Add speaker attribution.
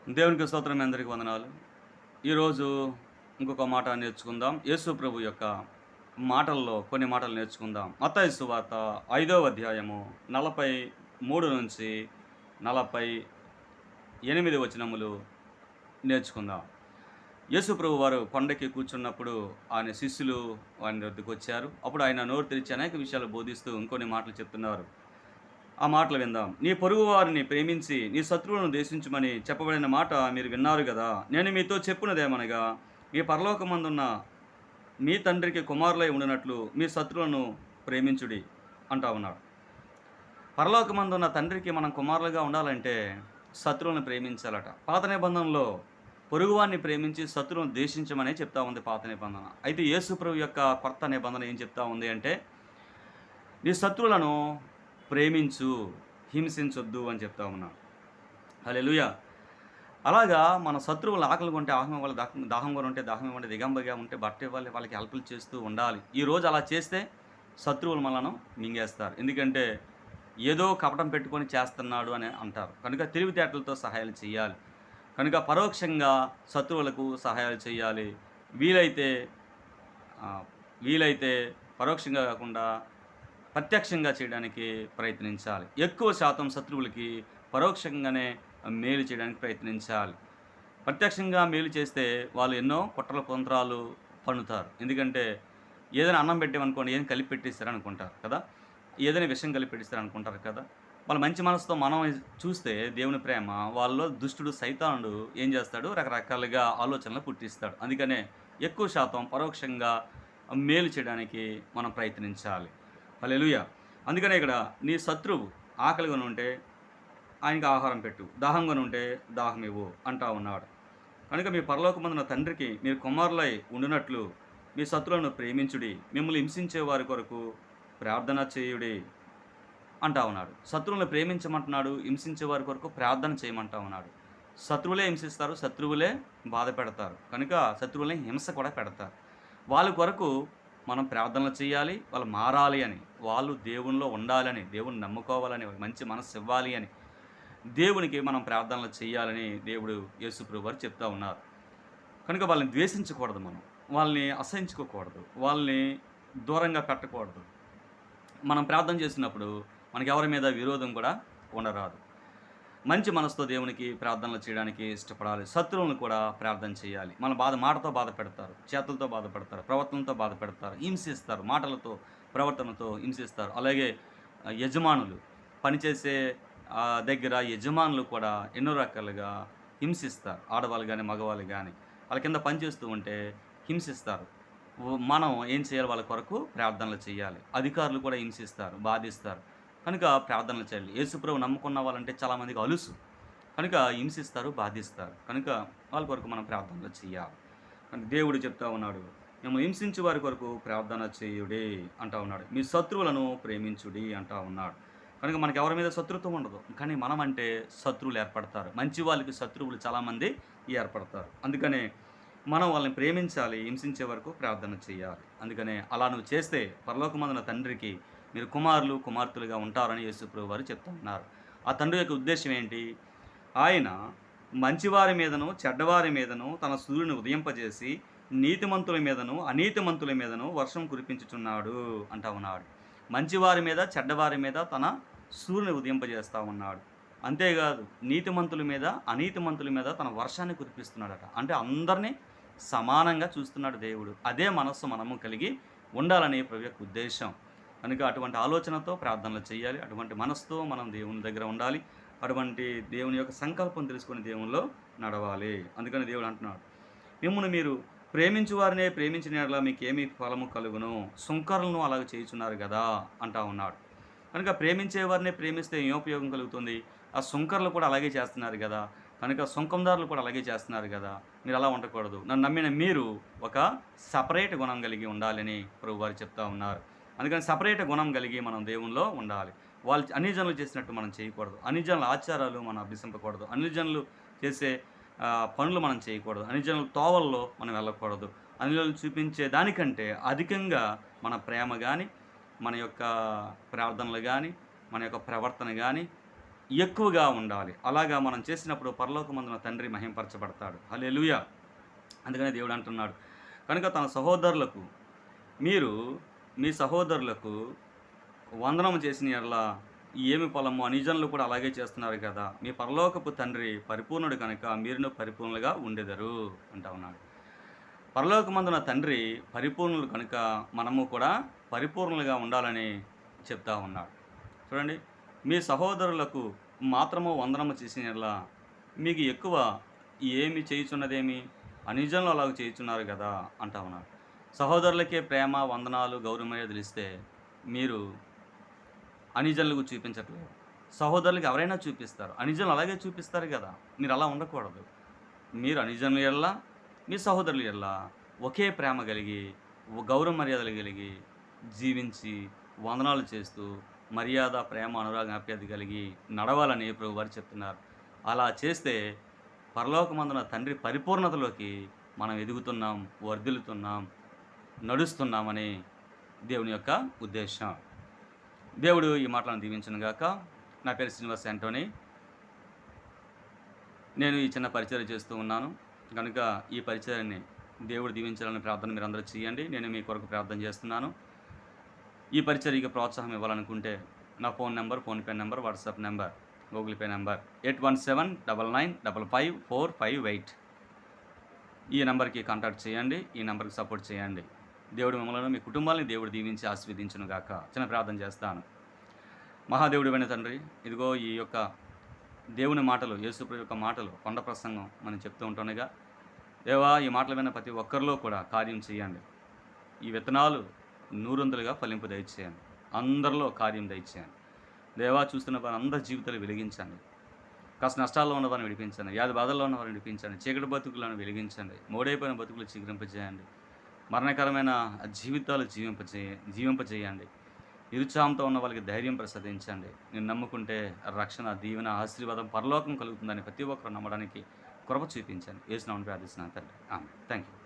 Speaker 1: దేవునికి స్తోత్రం, మీ అందరికీ వందనాలు. ఈరోజు ఇంకొక మాట నేర్చుకుందాం. యేసు ప్రభు యొక్క మాటల్లో కొన్ని మాటలు నేర్చుకుందాం. మత్తయి సువార్త 5వ అధ్యాయము 43 నుంచి 48 వచనములు నేర్చుకుందాం. యేసు ప్రభు వారు కొండెక్కి కూర్చున్నప్పుడు ఆయన శిష్యులు ఆయన వద్దకొచ్చారు. అప్పుడు ఆయన నోరు తెరిచి అనేక విషయాలు బోధిస్తూ ఇంకొన్ని మాటలు చెప్తున్నారు. ఆ మాటలు విందాం. నీ పొరుగువారిని ప్రేమించి నీ శత్రువులను ద్వేషించమని చెప్పబడిన మాట మీరు విన్నారు గదా! నేను మీతో చెప్పున్నదేమనగా, మీ పరలోకమందున్న మీ తండ్రికి కుమారులై ఉండునట్లు మీ శత్రువులను ప్రేమించుడి అంటా ఉన్నాడు. పరలోకమందున్న తండ్రికి మనం కుమారులుగా ఉండాలంటే శత్రువులను ప్రేమించాలట. పాత నిబంధనలో పొరుగువారిని ప్రేమించి శత్రువులను ద్వేషించమనే చెప్తా ఉంది పాత నిబంధన. అయితే యేసు ప్రభు యొక్క కొత్త నిబంధన ఏం చెప్తా ఉంది అంటే, నీ శత్రువులను ప్రేమించు, హింసించొద్దు అని చెప్తా ఉన్నాడు. హల్లెలూయా! అలాగా మన శత్రువులు ఆకలిగా ఉంటే ఆహారం ఇవ్వాలి, దాహంగా ఉంటే దాహం ఇవ్వండి, దిగంబరిగా ఉంటే బట్ట ఇవ్వాలి, వాళ్ళకి హెల్ప్‌లు చేస్తూ ఉండాలి. ఈరోజు అలా చేస్తే శత్రువులు మనలను మింగేస్తారు. ఎందుకంటే ఏదో కపటం పెట్టుకొని చేస్తున్నాడు అని అంటారు. కనుక తెలివితేటలతో సహాయాలు చేయాలి. కనుక పరోక్షంగా శత్రువులకు సహాయాలు చేయాలి. వీలైతే ఆహ్, వీలైతే పరోక్షంగా కాకుండా ప్రత్యక్షంగా చేయడానికి ప్రయత్నించాలి. ఎక్కువ శాతం శత్రువులకి పరోక్షంగానే మేలు చేయడానికి ప్రయత్నించాలి. ప్రత్యక్షంగా మేలు చేస్తే వాళ్ళు ఎన్నో కుట్రలు, కుంత్రాలు పన్నుతారు. ఎందుకంటే ఏదైనా అన్నం పెట్టామనుకోండి, ఏం కలిపి పెట్టేసారనుకుంటారు కదా! ఏదైనా విషం కలిపి పెట్టేసారనుకుంటారు కదా! వాళ్ళ మంచి మనసుతో మనం చూస్తే దేవుని ప్రేమ వాళ్ళలో దుష్టుడు సైతానుడు ఏం చేస్తాడు, రకరకాలుగా ఆలోచనలు పుట్టిస్తాడు. అందుకనే ఎక్కువ శాతం పరోక్షంగా మేలు చేయడానికి మనం ప్రయత్నించాలి. హల్లెలూయా! అందుకనే ఇక్కడ నీ శత్రువు ఆకలిగొనుంటే ఆయనకి ఆహారం పెట్టు, దాహంగొనుంటే దాహం ఇవ్వు అంటా ఉన్నాడు. కనుక మీ పరలోకమందున్న తండ్రికి మీరు కుమారులై ఉండునట్లు మీ శత్రువులను ప్రేమించుడి, మిమ్మల్ని హింసించే వారి కొరకు ప్రార్థన చేయుడి అంటా ఉన్నాడు. శత్రువులను ప్రేమించమంటున్నాడు, హింసించే వారి కొరకు ప్రార్థన చేయమంటా ఉన్నాడు. శత్రువులే హింసిస్తారు, శత్రువులే బాధ పెడతారు. కనుక శత్రువులని హింస కూడా పెడతారు. వాళ్ళ కొరకు మనం ప్రార్థనలు చేయాలి, వాళ్ళు మారాలి అని, వాళ్ళు దేవునిలో ఉండాలని, దేవుడిని నమ్ముకోవాలని, మంచి మనస్సు ఇవ్వాలి అని, దేవునికి మనం ప్రార్థనలు చేయాలని దేవుడు యేసు ప్రభు వారు చెప్తా ఉన్నారు. కనుక వాళ్ళని ద్వేషించకూడదు మనం. వాళ్ళని అసహించుకోకూడదు. వాళ్ళని దూరంగా పెట్టకూడదు. మనం ప్రార్థన చేసినప్పుడు మనకెవరి మీద విరోధం కూడా ఉండరాదు. మంచి మనసుతో దేవునికి ప్రార్థనలు చేయడానికి ఇష్టపడాలి. శత్రువులను కూడా ప్రార్థన చేయాలి. మన మాటతో బాధ పెడతారు, చేతులతో బాధ పెడతారు, ప్రవర్తనతో బాధ పెడతారు, హింసిస్తారు, మాటలతో, ప్రవర్తనతో హింసిస్తారు. అలాగే యజమానులు పనిచేసే దగ్గర యజమానులు కూడా ఎన్నో రకాలుగా హింసిస్తారు. ఆడవాళ్ళు గానీ, మగవాళ్ళు గానీ వాళ్ళ కింద పనిచేస్తూ ఉంటే హింసిస్తారు. మనం ఏం చేయాలి, వాళ్ళ కొరకు ప్రార్థనలు చేయాలి. అధికారులు కూడా హింసిస్తారు, బాధిస్తారు. కనుక ప్రార్థనలు చేయాలి. యేసుప్రభు నమ్ముకున్న వాళ్ళంటే చాలామందికి అలుసు. కనుక హింసిస్తారు, బాధిస్తారు. కనుక వాళ్ళ కొరకు మనం ప్రార్థనలు చేయాలి. కనుక దేవుడు చెప్తా ఉన్నాడు, మిమ్మల్ని హింసించే వారి కొరకు ప్రార్థన చేయుడి అంటా ఉన్నాడు. మీ శత్రువులను ప్రేమించుడి అంటా ఉన్నాడు. కనుక మనకి ఎవరి మీద శత్రుత్వం ఉండదు. కానీ మనమంటే శత్రువులు ఏర్పడతారు. మంచి వాళ్ళకి శత్రువులు చాలామంది ఏర్పడతారు. అందుకనే మనం వాళ్ళని ప్రేమించాలి, హింసించే వరకు ప్రార్థన చేయాలి. అందుకనే అలా నువ్వు చేస్తే పరలోకమందున్న తండ్రికి మీరు కుమారులు, కుమార్తెలుగా ఉంటారని యేసుప్రభు వారు చెప్తూ ఉన్నారు. ఆ తండ్రి యొక్క ఉద్దేశ్యం ఏంటి? ఆయన మంచివారి మీదను, చెడ్డవారి మీదను తన సూర్యుని ఉదయింపజేసి నీతిమంతుల మీదను, అనీతిమంతుల మీదను వర్షం కురిపించుచున్నాడు అంటా ఉన్నాడు. మంచివారి మీద, చెడ్డవారి మీద తన సూర్యుని ఉదయింపజేస్తా ఉన్నాడు. అంతేకాదు నీతిమంతుల మీద, అనీతిమంతుల మీద తన వర్షాన్ని కురిపిస్తున్నాడట. అంటే అందరినీ సమానంగా చూస్తున్నాడు దేవుడు. అదే మనస్సు మనము కలిగి ఉండాలని ప్రభు యొక్క ఉద్దేశం. కనుక అటువంటి ఆలోచనతో ప్రార్థనలు చేయాలి. అటువంటి మనసుతో మనం దేవుని దగ్గర ఉండాలి. అటువంటి దేవుని యొక్క సంకల్పం తెలుసుకొని దేవునిలో నడవాలి. అందుకని దేవుడు అంటున్నాడు, మిమ్మును మీరు ప్రేమించు వారినే ప్రేమించిన యెడల మీకేమి ఫలము కలుగును, సుంకరులను అలాగ చేయుచున్నారు కదా అంటా ఉన్నాడు. కనుక ప్రేమించే వారిని ప్రేమిస్తే ఏం ఉపయోగం కలుగుతుంది? ఆ సుంకర్లు కూడా అలాగే చేస్తున్నారు కదా! కనుక సుంకందారులు కూడా అలాగే చేస్తున్నారు కదా! మీరు అలా ఉండకూడదు. నన్ను నమ్మిన మీరు ఒక సెపరేట్ గుణం కలిగి ఉండాలని ప్రభువారు చెప్తా ఉన్నారు. అందుకని సెపరేట్ గుణం కలిగి మనం దేవునిలో ఉండాలి. వాళ్ళు అన్ని జనులు చేసినట్టు మనం చేయకూడదు. అన్ని జనుల ఆచారాలు మనం అభ్యసింపకూడదు. అన్ని జనులు చేసే పనులు మనం చేయకూడదు. అన్ని జనుల తోవల్లో మనం వెళ్ళకూడదు. అన్ని జనులు చూపించే దానికంటే అధికంగా మన ప్రేమ గాని, మన యొక్క ప్రార్థనలు గాని, మన యొక్క ప్రవర్తన గాని ఎక్కువగా ఉండాలి. అలాగా మనం చేసినప్పుడు పరలోకమందున తండ్రి మహింపరచబడతాడు. హల్లెలూయా! అందుకనే దేవుడు అంటున్నాడు, కనుక తన సహోదరులకు మీరు మీ సహోదరులకు వందనము చేసిన యెడల ఏమి ఫలము? అన్యజనులు కూడా అలాగే చేస్తున్నారు కదా! మీ పరలోకపు తండ్రి పరిపూర్ణుడు కనుక మీరును పరిపూర్ణులుగా ఉండెదరు అంటా ఉన్నాడు. పరలోకమందున తండ్రి పరిపూర్ణులు కనుక మనము కూడా పరిపూర్ణులుగా ఉండాలని చెప్తా ఉన్నాడు. చూడండి, మీ సహోదరులకు మాత్రము వందనము చేసిన యెడల మీకు ఎక్కువ ఏమి చేయుచున్నదేమి? అన్యజనులు అలాగ చేయుచున్నారు గదా! అంటా ఉన్నాడు. సహోదరులకే ప్రేమ, వందనాలు, గౌరవ మర్యాదలు ఇస్తే మీరు అన్యజనులకు చూపించట్లేదు. సహోదరులకు ఎవరైనా చూపిస్తారు. అన్యజనులు అలాగే చూపిస్తారు గదా! మీరు అలా ఉండకూడదు. మీరు అన్యజనుల యెడల, మీ సహోదరుల యెడల ఒకే ప్రేమ కలిగి, గౌరవ మర్యాదలు కలిగి జీవించి, వందనాలు చేస్తూ, మర్యాద, ప్రేమ, అనురాగం, ఆప్యాయత కలిగి నడవాలని ప్రభువారు చెప్తున్నారు. అలా చేస్తే పరలోకమందున తండ్రి పరిపూర్ణతలోకి మనం ఎదుగుతున్నాం, వర్ధిల్లుతున్నాం, నడుస్తున్నామని దేవుని యొక్క ఉద్దేశం. దేవుడు ఈ మాటలను దీవించును గాక. నా పేరు శ్రీనివాస్ యాంటోనీ. నేను ఈ చిన్న పరిచర్య చేస్తూ ఉన్నాను. కనుక ఈ పరిచర్యని దేవుడు దీవించాలని ప్రార్థన మీరందరూ చేయండి. నేను మీ కొరకు ప్రార్థన చేస్తున్నాను. ఈ పరిచర్యకి ప్రోత్సాహం ఇవ్వాలనుకుంటే నా phone number, PhonePe number, WhatsApp number, Google pay number 8179954558 ఈ నంబర్‌కి కాంటాక్ట్ చేయండి. ఈ నంబర్‌కి సపోర్ట్ చేయండి. దేవుడు మిమ్మల్ని, మీ కుటుంబాలని దేవుడు దీవించి ఆశీర్వదించును గాక. చిన్న ప్రార్థన చేస్తాను. మహాదేవుడైన తండ్రి, ఇదిగో ఈ యొక్క దేవుని మాటలు, యేసుప్రభు యొక్క మాటలు, కొండ ప్రసంగం మనం చెప్తూ ఉంటుండగా, దేవా ఈ మాటలు విన్న ప్రతి ఒక్కరిలో కూడా కార్యం చేయండి. ఈ విత్తనాలు నూరొంతులుగా ఫలింపు దయచేయండి. అందరిలో కార్యం దయచేయండి. దేవా చూస్తున్న వారందరి జీవితాలు వెలిగించండి. కష్ట నష్టాల్లో ఉన్న వారిని విడిపించండి. వ్యాధి బాధల్లో ఉన్న వారిని విడిపించండి. చీకటి బతుకులను వెలిగించండి. మోడైపోయిన బతుకులు చిగురింపజేయండి. మరణకరమైన జీవితాలు జీవింపజేయండి. నిరుత్సాహంతో ఉన్న వాళ్ళకి ధైర్యం ప్రసాదించండి. నేను నమ్ముకుంటే రక్షణ, దీవెన, ఆశీర్వాదం, పరలోకం కలుగుతుందని ప్రతి ఒక్కరు నమ్మడానికి కృప చూపించండి. యేసు నామమున ప్రార్థిస్తున్నాను తండ్రి. ఆమేన్. Thank you.